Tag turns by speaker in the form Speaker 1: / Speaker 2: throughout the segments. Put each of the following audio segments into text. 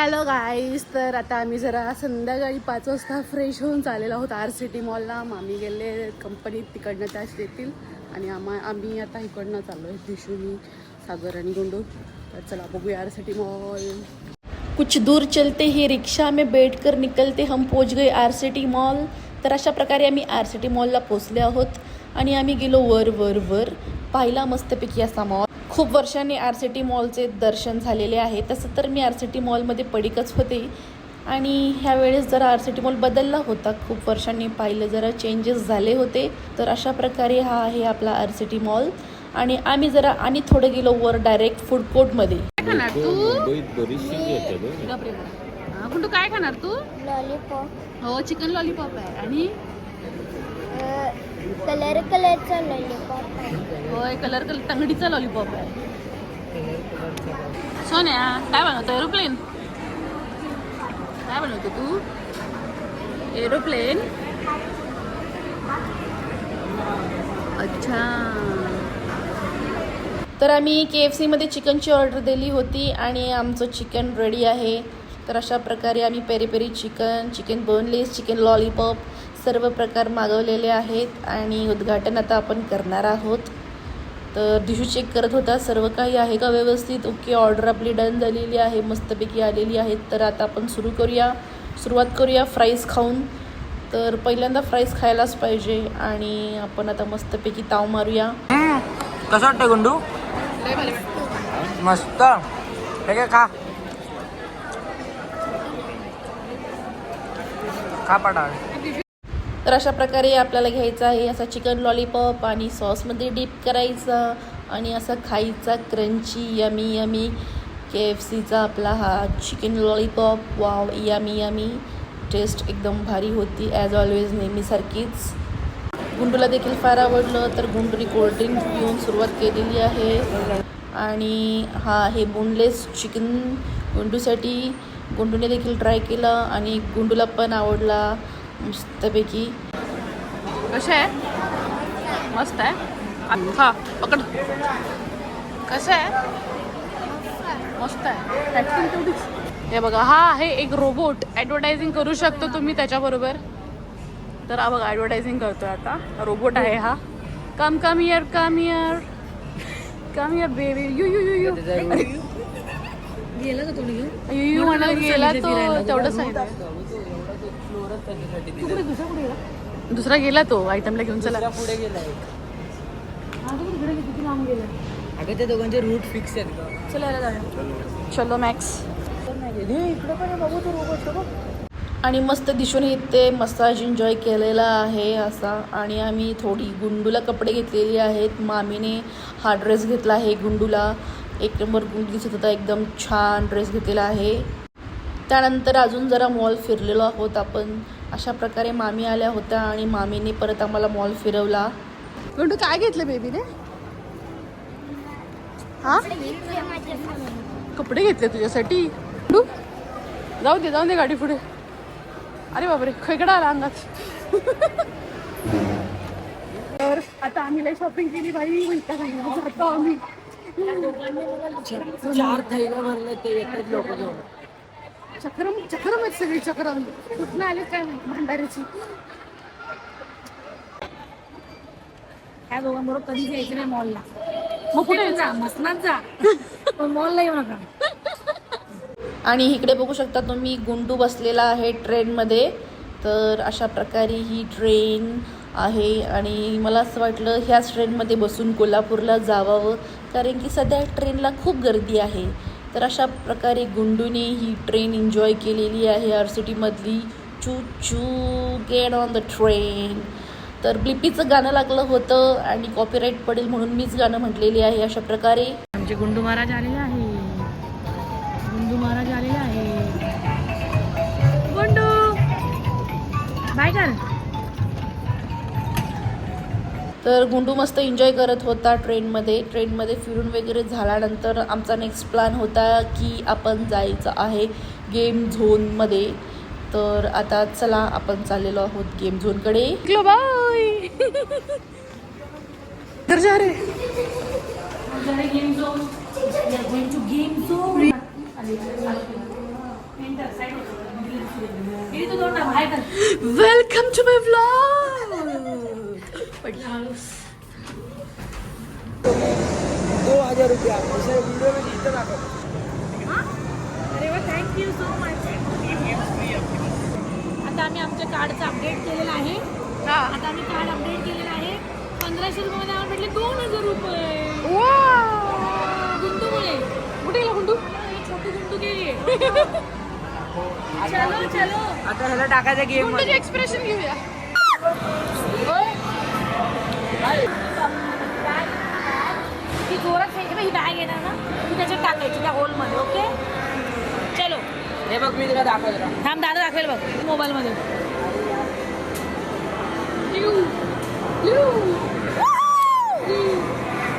Speaker 1: Hello गाईस, तर आता आम्ही जरा संध्याकाळी 5 वाजता फ्रेश होऊन चाललेलो आहोत RCT मॉलला. मामी गेले कंपनीत, तिकडनं त्याच देतील आणि आम्ही आता इकडनं चाललो आहे, दिशूनी, सागर आणि गुंडू. तर चला बघूया RCT मॉल. कुछ दूर चलते ही रिक्षा में बैठकर निकलते हम पोहोच गए RCT मॉल. तर अशा प्रकारे आम्ही RCT मॉलला पोहोचले आहोत आणि आम्ही गेलो वर वर वर. पाहिला मस्तपैकी असा मॉल. खूप वर्षांनी RCT मॉलचे दर्शन झालेले आहे. तसं तर मी RCT मॉलमध्ये पडिकच होते आणि ह्यावेळेस जरा RCT मॉल बदलला होता. खूप वर्षांनी पाहिलं, जरा चेंजेस झाले होते. तर अशा प्रकारे हा आहे आपला RCT मॉल आणि आम्ही जरा आणि थोडं गेलो वर डायरेक्ट फूड कोर्टमध्ये. काय खाणार तू? गुंडू काय खाणार तू?
Speaker 2: लॉलीपॉप.
Speaker 1: हो, चिकन लॉलीपॉप आहे आणि
Speaker 2: कलरचा लॉलीपॉप आहे.
Speaker 1: होय, कलर तंगडीचा लॉलीपॉप आहे. सोन्या काय बनवतो? एरोप्लेन. काय बनवतो तू? एरोप्लेन. अच्छा. तर आम्ही KFC मध्ये चिकनची ऑर्डर दिली होती आणि आमचं चिकन रेडी आहे. तर अशा प्रकारे आम्ही peri peri chicken, chicken boneless, chicken lollipop सर्व प्रकार मागवलेले आहेत आणि उद्घाटन आता आपण करणार आहोत. तर दिशू चेक करत होता सर्व काही आहे का व्यवस्थित. ओके, ऑर्डर आपली डन झालेली आहे, मस्तपैकी आलेली आहेत. तर आता आपण सुरुवात करूया फ्राईज खाऊन. तर पहिल्यांदा फ्राईज खायलाच पाहिजे आणि आपण आता मस्तपैकी ताव मारूया.
Speaker 3: कसं वाटतं गुंडू? मस्त. हे काय खा खा पाडा.
Speaker 1: तर अशा प्रकारे आपल्याला घ्यायचा आहे असा चिकन लॉलीपॉप आणि सॉसमध्ये डीप करायचा आणि असा खायचा क्रंची यमी यमी KFCचा आपला हा chicken lollipop. Wow, yummy yummy. Taste एकदम भारी होती ॲज ऑलवेज, नेहमीसारखीच. गुंडूला देखील फार आवडलं, तर गुंडूने कोल्ड्रिंक पिऊन सुरुवात केलेली आहे. आणि हा आहे बोनलेस चिकन गुंडूसाठी. गुंडूने देखील ट्राय केलं आणि गुंडूला पण आवडला मस्तपैकी. कसं आहे? मस्त आहे. हा पकड. कसं आहे? मस्त आहे. ॲक्टिंग तेवढीच. हे बघा, हा आहे एक रोबोट. ॲडव्हर्टायझिंग करू शकतो तुम्ही त्याच्याबरोबर. तर हा बघा, ॲडव्हर्टायझिंग करतोय आता. रोबोट आहे हा. Come come here, come here, come here baby. You you you you
Speaker 4: गेला का तुम्ही घेऊन?
Speaker 1: यू म्हणाला गेला तो. तेवढंच आहे. दुसरा गेला तो आयटमला घेऊन. चला
Speaker 3: पुढे गेलाय.
Speaker 4: किती लांब गेला?
Speaker 3: अगं ते दोघांचे रूट फिक्स आहेत का?
Speaker 1: चला याला जाऊया. चलो मॅक्स.
Speaker 3: इकडे पण बघू तो रोबोट.
Speaker 1: आणि मस्त दिशून इथे मसाज एन्जॉय केलेला आहे असा. आणि आम्ही थोडी गुंडूला कपडे घेतलेले आहेत. मामीने हा ड्रेस घेतला आहे गुंडूला. एक नंबर गुंडू दिसत होता, एकदम छान ड्रेस घेतलेला आहे. त्यानंतर अजून जरा मॉल फिरलेलो आहोत आपण. अशा प्रकारे मामी आल्या होत्या आणि मामीने परत आम्हाला मॉल फिरवला. गुंडू काय घेतलं बेबीने? हा, कपडे घेतले तुझ्यासाठी. गुंडू जाऊ दे गाडी पुढे. अरे बापरे, खेकडा आला अंगात. तर आता आम्ही लई शॉपिंग केली बाई. जातो आम्ही.
Speaker 3: 4 थैल्या भरले ते एकच लोक घेऊन.
Speaker 1: चक्रम आहेत सगळी. चक्रम कुठनं आले काय भंडाऱ्याची.
Speaker 4: ह्या दोघांबरोबर कधीच यायचं नाही मॉलला.
Speaker 1: मग कुठे
Speaker 4: जा, मसनात जा, पण मॉलला येऊ नका.
Speaker 1: आणि इकडे बघू शकता तुम्ही, गुंडू बसलेला आहे ट्रेनमध्ये. तर अशा प्रकारे ही ट्रेन आहे आणि मला असं वाटलं ह्याच ट्रेनमध्ये बसून कोल्हापूरला जावावं, कारण की सध्या ट्रेनला खूप गर्दी आहे. तर अशा प्रकारे गुंडूने ही ट्रेन एन्जॉय केलेली आहे RCT मधली. चू चू गेट ऑन द ट्रेन. तर ब्लिपीचं गाणं लागलं होतं आणि कॉपीराईट पडेल म्हणून मीच गाणं म्हटलेली आहे. अशा प्रकारे
Speaker 4: आमचे गुंडू महाराज आलेले आहे. गुंडू महाराज आलेले आहे. गुंडू बाय कर.
Speaker 1: तर गुंडू मस्त एन्जॉय करत होता ट्रेनमध्ये फिरून वगैरे झाल्यानंतर आमचा नेक्स्ट प्लॅन होता की आपण जायचं आहे गेम झोनमध्ये. तर आता चला आपण चाललेलो आहोत गेम झोनकडे. बाय. तर जा रे.
Speaker 4: Game zone. Game zone.
Speaker 1: Welcome to my vlog.
Speaker 3: 2000 रुपया अशा व्हिडिओमध्ये इथं दाखवतो.
Speaker 4: अरे वा, थँक्यू सो मच. आता आम्ही आमच्या कार्डचं अपडेट केलेलं आहे. आता आम्ही कार्ड अपडेट केलेलं आहे. 1500 रुपयामध्ये आम्हाला भेटले 2000 रुपये. गुंडूमुळे. कुठे गेला गुंडू? छोटू गुंडू गेली. चलो चलो.
Speaker 3: आता ह्याला टाकायचं गेम
Speaker 4: गुंडूचे एक्सप्रेशन घेऊया. ती जोरात फेकली, ही बॅग येणार ना, ती त्याच्यात टाकायची त्या होलमध्ये. ओके चलो.
Speaker 3: हे बघ मी तुला दाखवतो.
Speaker 4: थांब, दादा दाखवेल बघ मोबाईलमध्ये.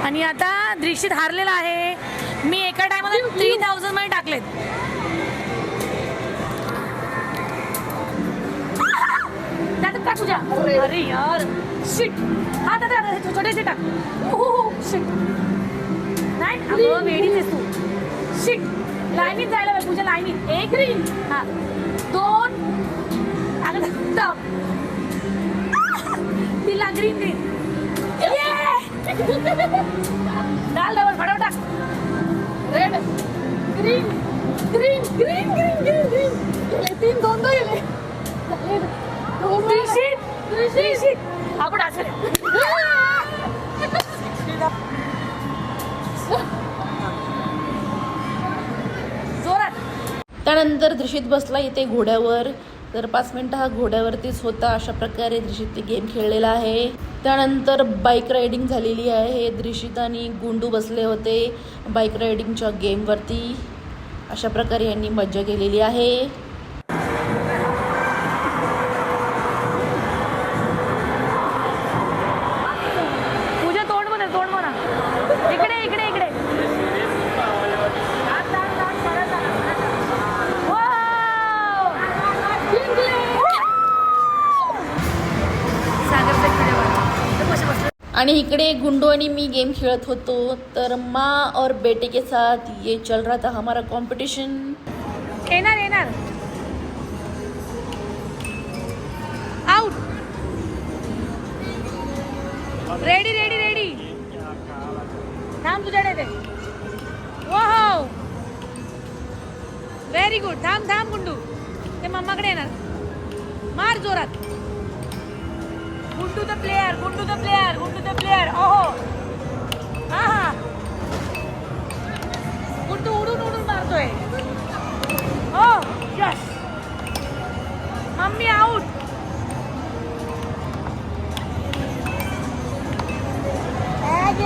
Speaker 4: आणि आता दृष्टीत हारलेला आहे. मी एका टायमाला 3000 मध्ये टाकलेत. दादा टाक तुझ्या. अरे यार शिट. हा दादा छोटे टाक. शिट. नाही अगं वेडीच आहेस तू. शिट. लाईनीत जायला पाहिजे तुझ्या लाईनीत. एक ग्रीन. हा 2. तिला ग्रीन ग्रीन. डाल डबल फटाफट टाक. Red green green green green green green. 3 2 गेले. आपण असेल जोरात.
Speaker 1: त्यानंतर दृश्यत बसला इथे घोड्यावर. तर 5 मिनटं हा घोड्यावरतीच होता. अशा प्रकारे दृश्यत गेम खेळलेला आहे. त्यानंतर बाईक रायडिंग झालेली आहे. दृश्यत आणि गुंडू बसले होते बाईक रायडिंगच्या गेमवरती. अशा प्रकारे यांनी मज्जा केलेली आहे.
Speaker 4: तुझ्या तोंड म्हणा. इकडे इकडे इकडे.
Speaker 1: आणि इकडे गुंडू आणि मी गेम खेळत होतो. तर माँ और बेटे के साथ ये चल रहा था हमारा कंपटीशन.
Speaker 4: येणार येणार. आउट. Ready ready ready. थांब तुझ्याकडे ते. वाह व्हेरी गुड. थांब थांब गुंडू. ते मम्माकडे येणार. मार जोरात. Gundu the player. Gundu the player. Gundu the player. ओहो हा हा. गुंडू उडून उडून मारतोय. हो यस. Mummy out.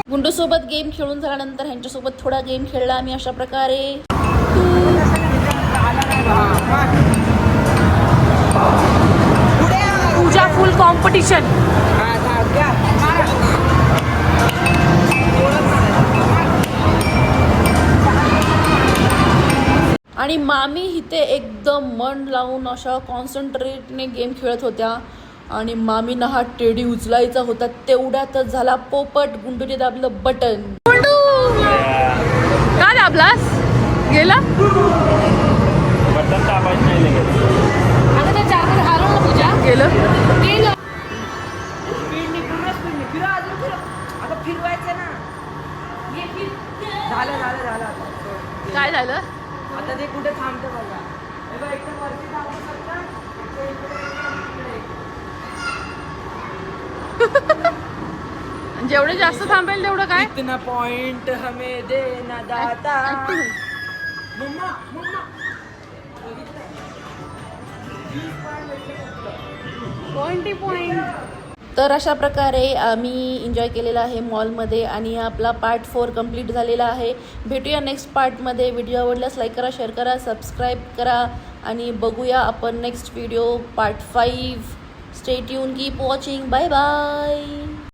Speaker 1: गुंडू सोबत गेम खेळून झाल्यानंतर ह्यांच्यासोबत थोडा गेम खेळला आम्ही. अशा प्रकारे
Speaker 4: पूजा फुल कॉम्पिटिशन.
Speaker 1: आणि मामी इथे एकदम मन लावून अशा कॉन्सन्ट्रेटने गेम खेळत होत्या. आणि मामीनं हा टेडी उचलायचा होता. तेवढ्यातच झाला पोपट. गुंडूने दाबलं बटन.
Speaker 4: गुंडू का दाबलास? गेला
Speaker 5: बटन दाबायचं नाही लगेच.
Speaker 4: आता त्या चार्जर हरवलं ना पूजा. गेलं गेलं.
Speaker 3: स्पीडने पूर्ण स्पीडने फिरा. अजून फिरा. आता फिरवायचं ना. झालं झालं झालं. आता
Speaker 4: काय झालं?
Speaker 3: आता ते कुठे थांबतं बघा. हे बघ एकदम वरती थांबू शकता.
Speaker 4: जेवढे जास्त थांबेल तेवढं काय.
Speaker 3: इतना पॉइंट हमें देना दाता. Mamma mamma
Speaker 4: 20 point.
Speaker 1: तर अशा प्रकारे आम्ही एन्जॉय केलेला आहे मॉलमध्ये. आणि आपला पार्ट 4 कंप्लीट झालेला आहे. भेटूया नेक्स्ट पार्टमध्ये. व्हिडिओ आवडल्यास लाईक करा, शेअर करा, सबस्क्राईब करा. आणि बघूया आपण next video part 5. Stay tune, keep watching. Bye bye.